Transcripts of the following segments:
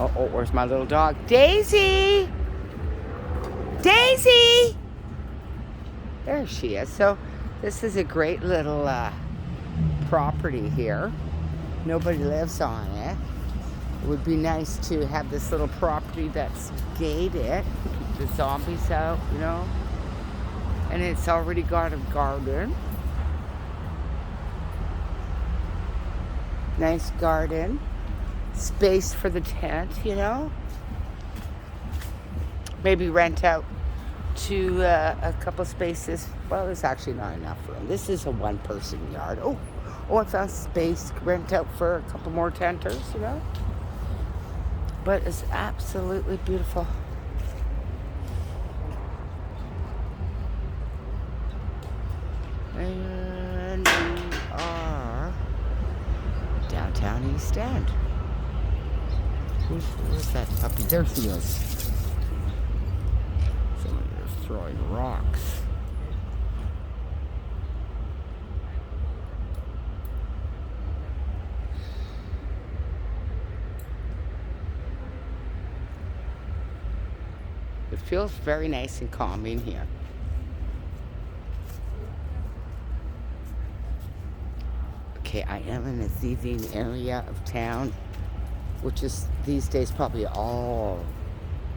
Oh, where's my little dog? Daisy! Daisy! There she is. So this is a great little property here. Nobody lives on it. It would be nice to have this little property that's gated, keep the zombies out, you know. And it's already got a garden. Nice garden. Space for the tent, you know. Maybe rent out to a couple spaces. Well, there's actually not enough room. This is a one-person yard. Oh, I found space. Rent out for a couple more tenters, you know. But it's absolutely beautiful. And we are downtown East End. Where's that puppy? There she is. Somebody is throwing rocks. It feels very nice and calming here. Okay, I am in a thieving area of town, which is these days probably all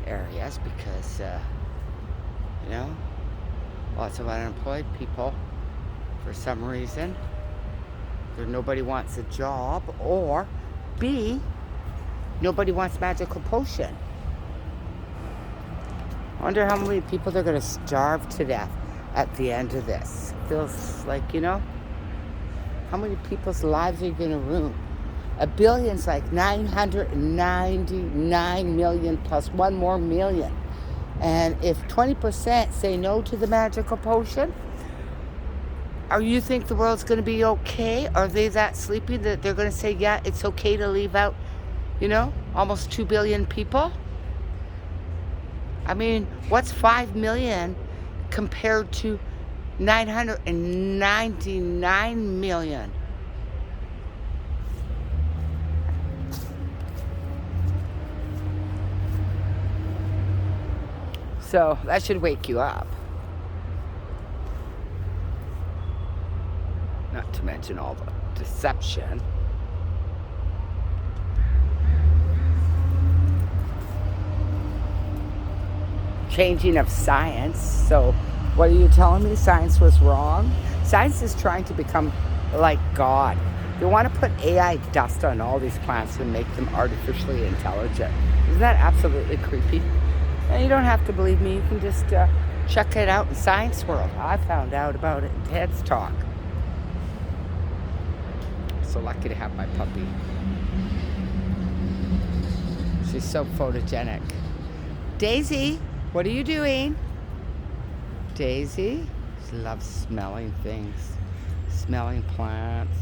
areas because, you know, lots of unemployed people for some reason. Either nobody wants a job, or B, nobody wants magical potion. I wonder how many people they're going to starve to death at the end of this. Feels like, you know, how many people's lives are you going to ruin? A billion's like 999 million plus one more million. And if 20% say no to the magical potion, are you think the world's going to be okay? Are they that sleepy that they're going to say, yeah, it's okay to leave out, you know, almost 2 billion people? I mean, what's 5 million compared to 999 million? So that should wake you up. Not to mention all the deception. Changing of science. So what are you telling me? Science was wrong? Science is trying to become like God. They want to put AI dust on all these plants and make them artificially intelligent. Isn't that absolutely creepy? And you don't have to believe me. You can just check it out in Science World. I found out about it in TED's talk. So lucky to have my puppy. She's so photogenic. Daisy, what are you doing? Daisy, she loves smelling things, smelling plants.